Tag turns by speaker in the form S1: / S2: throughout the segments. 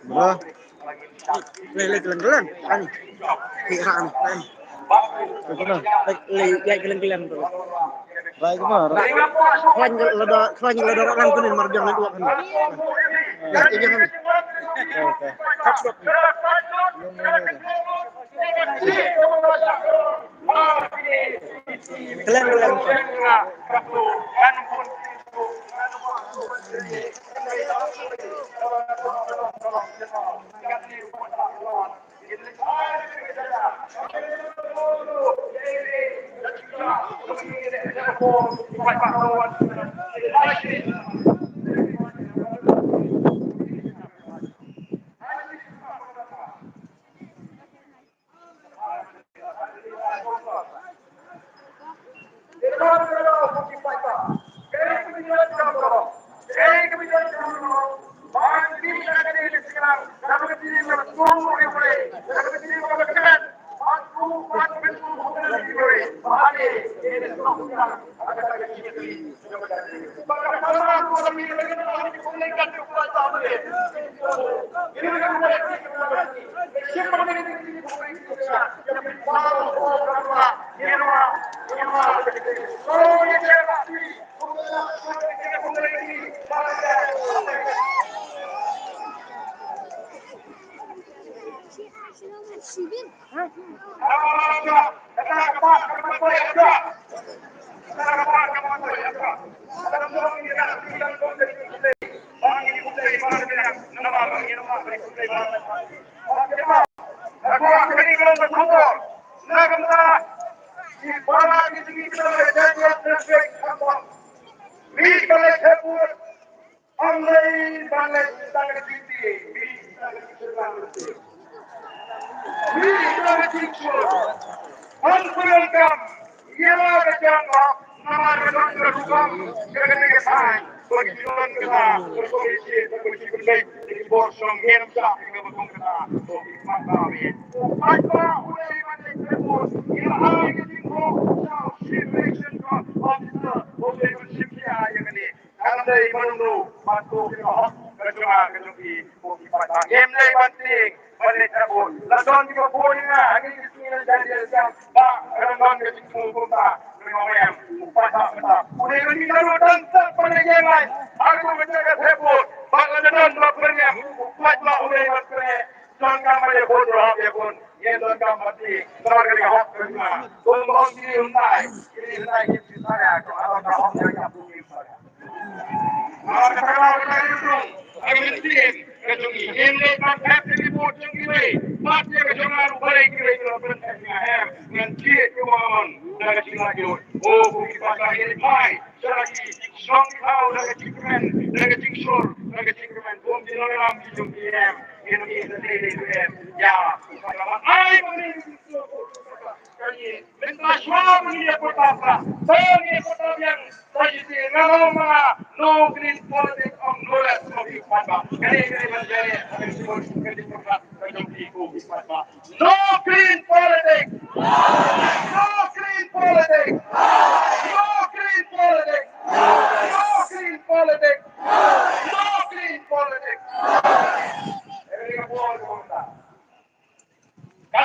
S1: Bro, lele geleng-geleng kan? Hiram kan? Betul, lele geleng-geleng tuh. Baik mah. Selain ledor orang kunin marjang itu kan. Ya, ini kan. Oke. Geleng-geleng.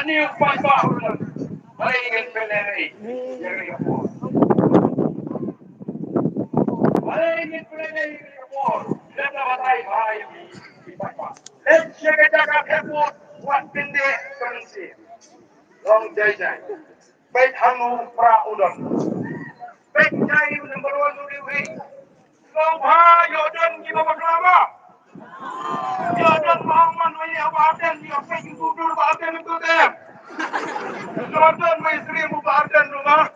S2: Kani upaya ulan. Maingin peleri. Yang apa? Maingin peleri apa? Kita batai bahai. Let's check it out. Airport. What pinde currency? Long jai jai. Baik hangu pra ulan. Baik jai number one dulu hei. Kau bahai yodan kita berlama. Yodan Muhammad wali abadan. Yodan kudur abadan itu deh. Jordan mai Sri Mubarden rumah.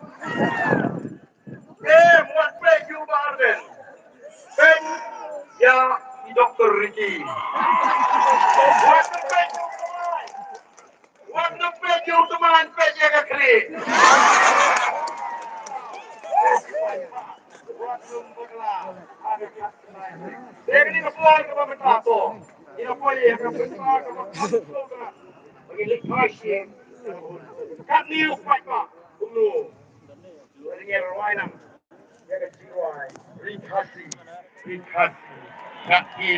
S2: Muat baik Mubarden. Ben ya Dr. Ricky. What baik you teman baik ya kekri. Ini kepuai ke pemerintah tu. Ini kepuai ke pemerintah tu. Bagi lekasi. Kat ni upai pak. Dulu. Dengan rawainam. Jaga jiwai. Rikasi. Kaki.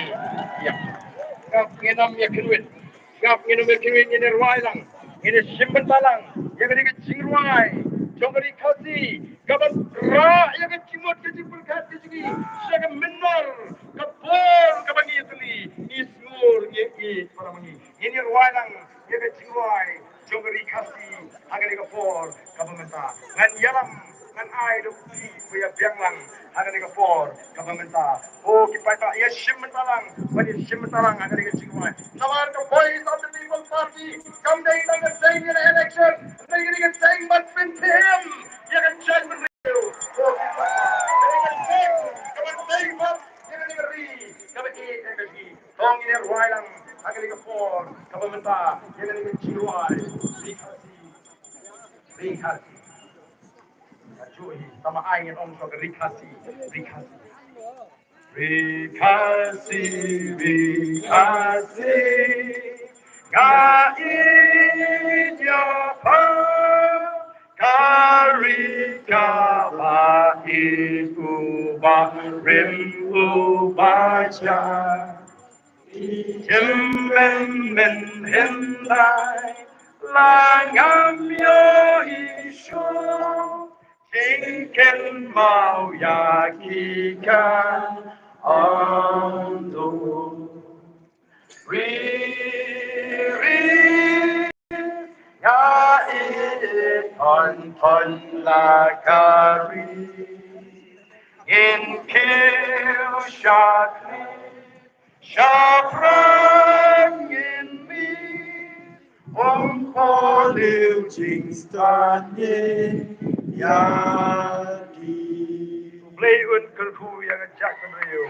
S2: Ya. Kap ngenam ya keruit. Kap ngenam ya keruit ini rawainam. Ini simpen talang. Yang ini jiwai. Jangan rikasi. Kapan ra yang cimut ke jimpul kat ke sini. Saya menor. Kapor kapan itu ni. Ismur ye para mani. Ini rawainam. Yang jiwai. Jangan rikasi. Agar kapor kapan mentah. Ngan yalam. Ngan ai do puya bianglang agar ni kapor kapamenta kipai ta ya shimentalang bani shimentalang agar ni chingwai nawar ka voice of the people party come day lang the saying in election they getting saying but been him you can change the real kipai come saying but you can ri come energy tong in ruai lang agar ni kapor kapamenta you can ni chingwai rikasi Ajuhi sama angin om so rikasi. Gaidya pa karika pa ikuba rim ubacha Jemmen hendai langam yo isyo Jinken mau yakikan ando Riri ya on lakari In kill shakri Shafran in me, Liu Jing Stanye Yadi. Play un kerku yang ajak beliau.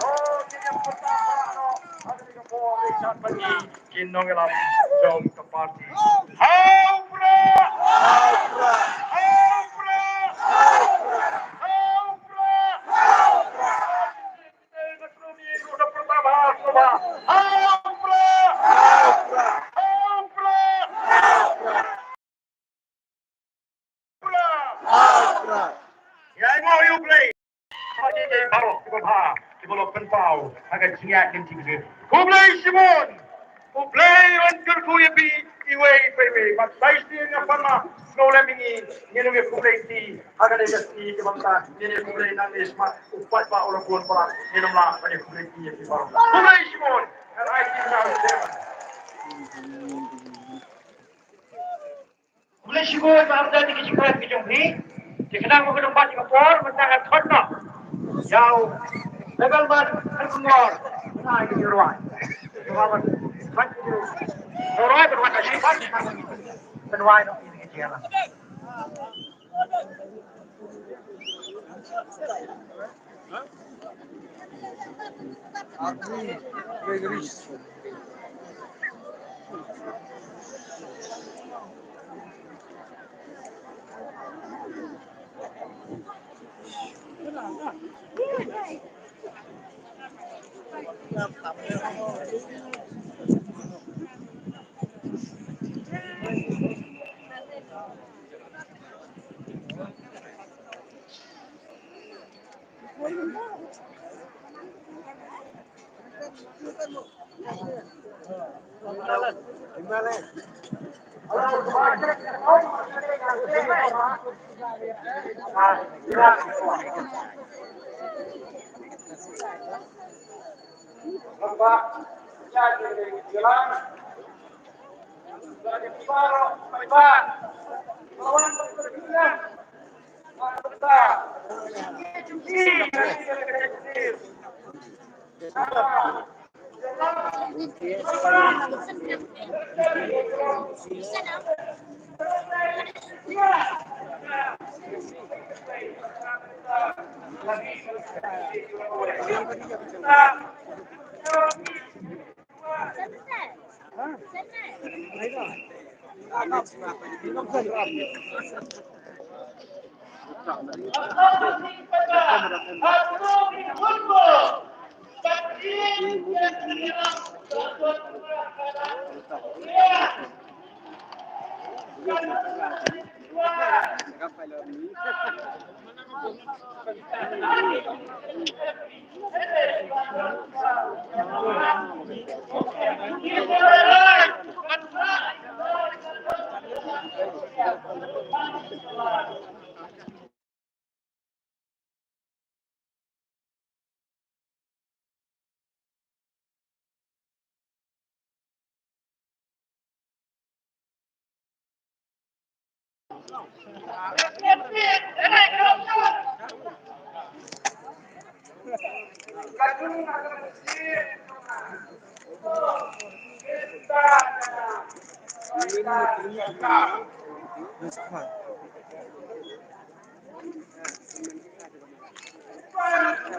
S2: Oh, kita pertama ada di kapal Richard bagi kinong elam jom ke parti. Haupra. Yang mau you play? Haji baru di bawah pentau agak jingat dan tinggi. Ku play Simon, ku play untuk ku yapi iwe iwe. Mas saya yang pernah sekolah ini, ni nunggu ku play ti agak ada ti ke bangsa. Ni ku play nanti smart upat pak orang pun perang. Ni nama pada ku play ti yapi baru. Ku play Simon, and I think now seven. Boleh Simon baru dah dikisahkan kejung ni. Dikenal ke tempat di kapal, mentangan khotbah. Jauh, legal ban, terkeluar. Nah, ini ruang. Ruang, kan itu. Ruang berwarna sifat. Ruang ini kecilan.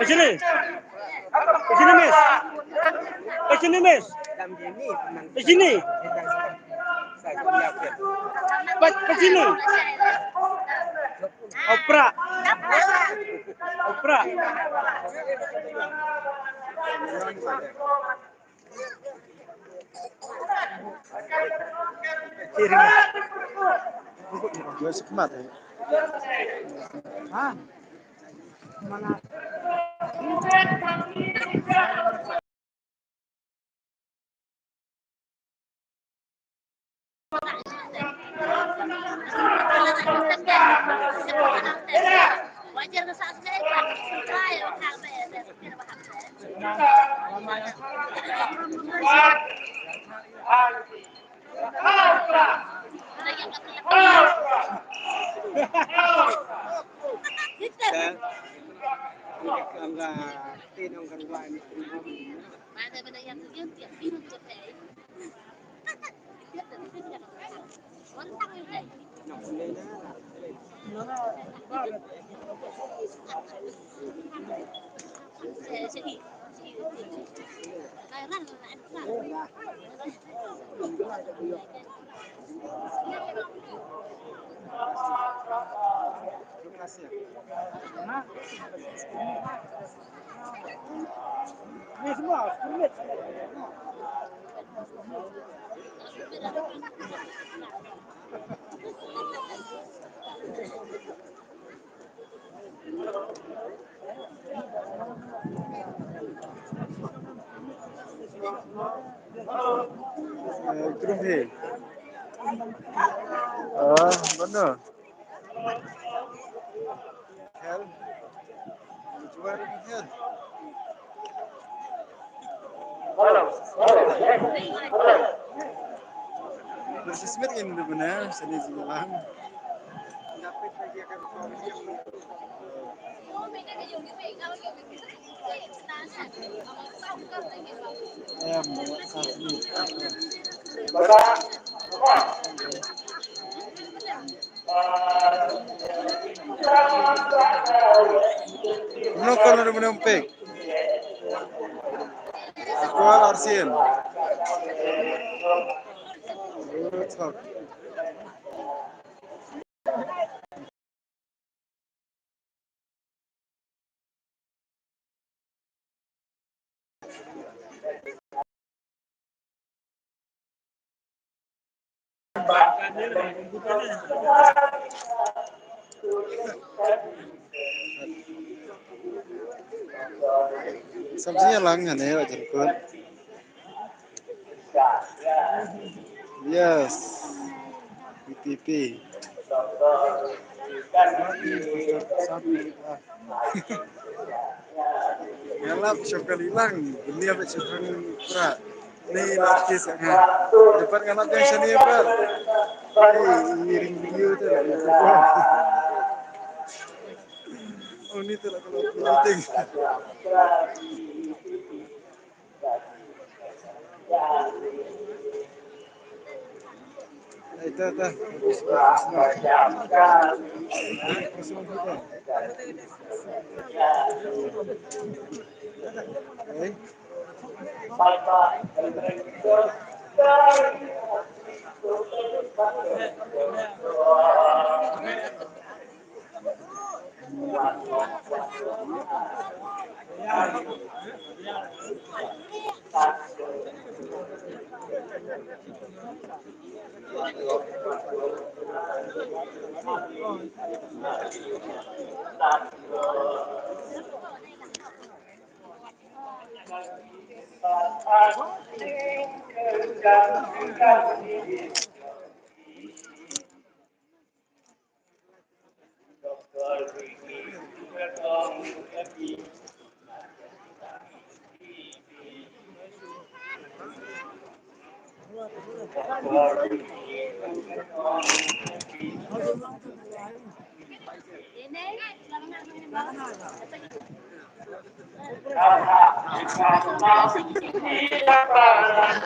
S1: Ke sini. Ke sini, Miss. Ke sini, Miss. Ke sini. Ke sini. Opera. Opera. Dua sekemat ya. Hah? Mana?
S3: Wajar na sa akin tayo
S1: Ini semua, kulit. Grup Oh, benar. Hel. Juara hel. Bersismit kan benar, seni jalan. Ano kalau naman yung peg? Igual Arsen.
S4: Sabzinya lang ya wajan kun. Yes. PPP. Ngalap syokal hilang, ini apa syokal pura. Ini narkis kan. Depan ngalap yang sini per. Ini video tu lah. Oh ini tu lah kalau penting. Itu.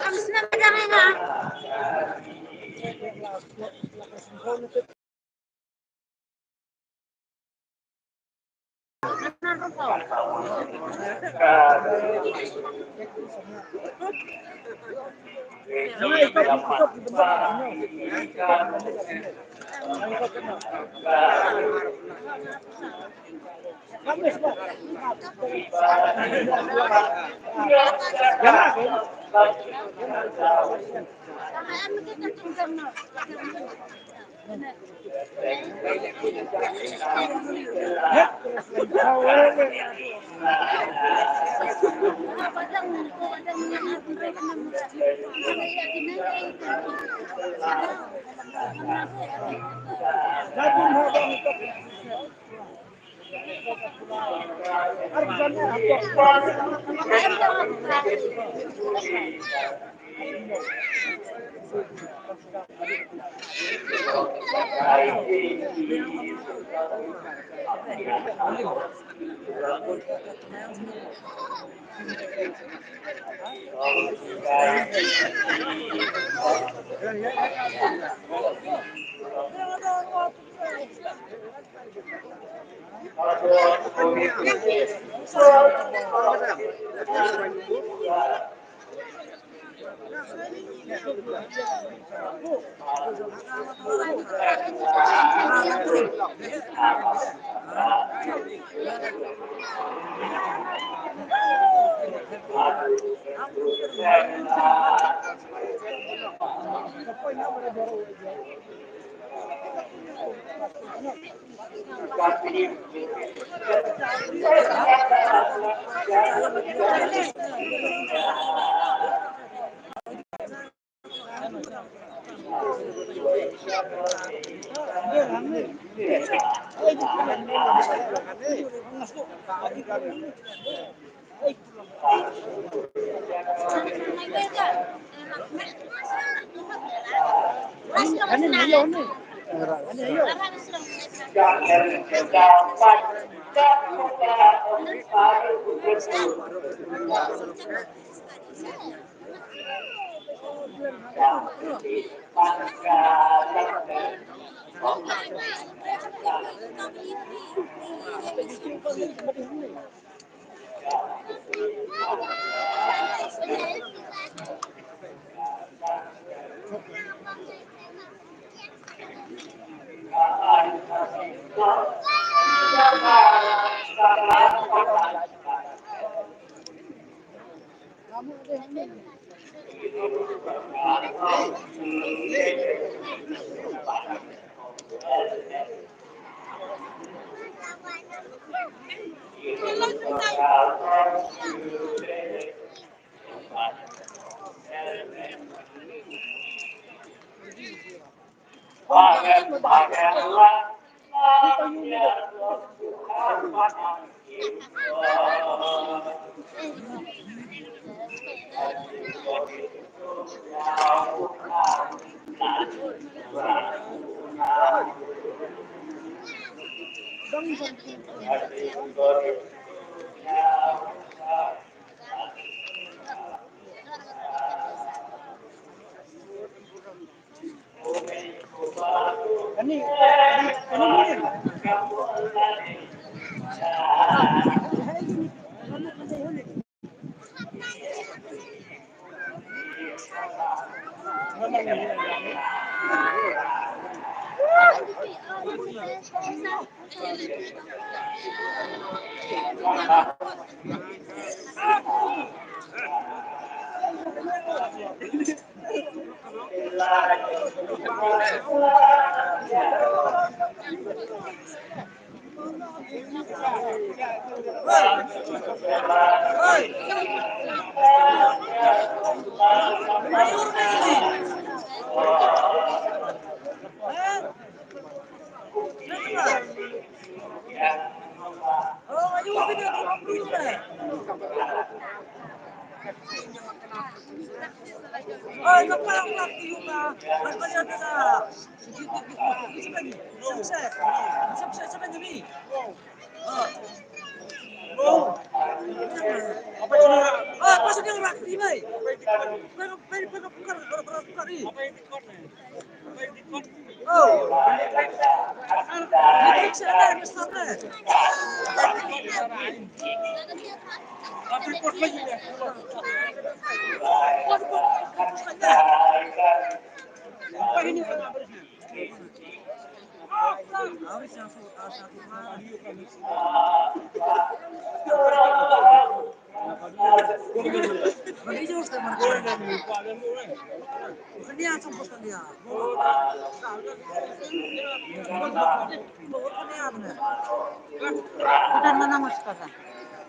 S3: Habis na pedang nga.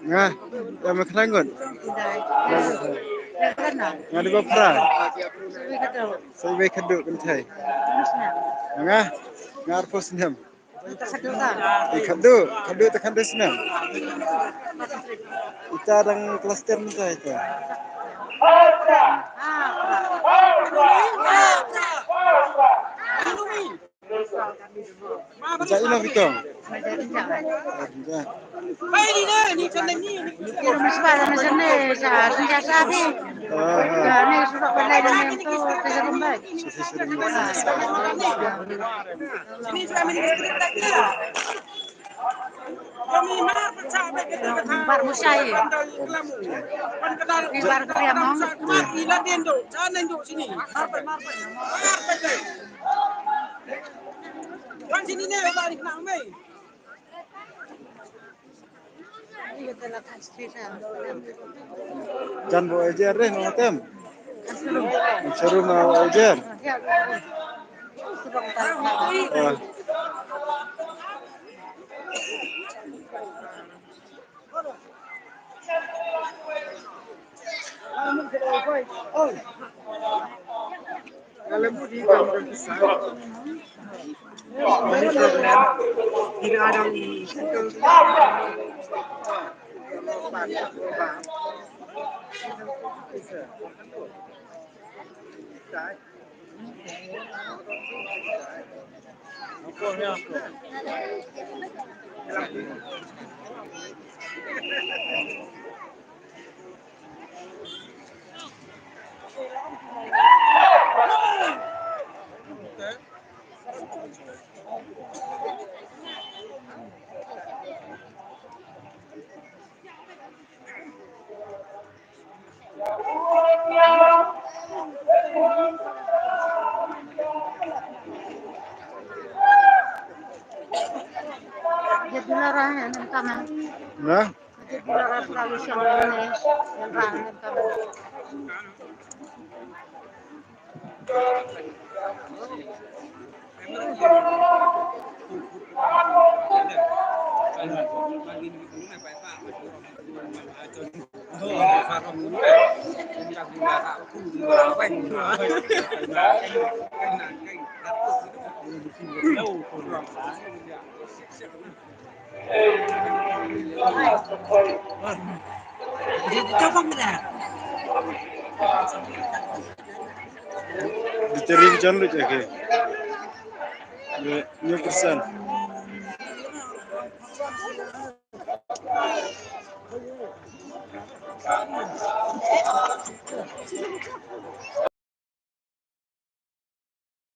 S4: Nah, yang makanangon. Ngadi bapra. Saya keduk kentai. Ngah, ngarpo senam. Keduk tekan senam. Kita dang klaster kita itu. Macam ina Victor. Jan bo ejer deh notem. Seru mau ejer. Kalau budi kamu besar. Ini problem. Tidak ada Nah, Dicari jangan lu jaga. New person.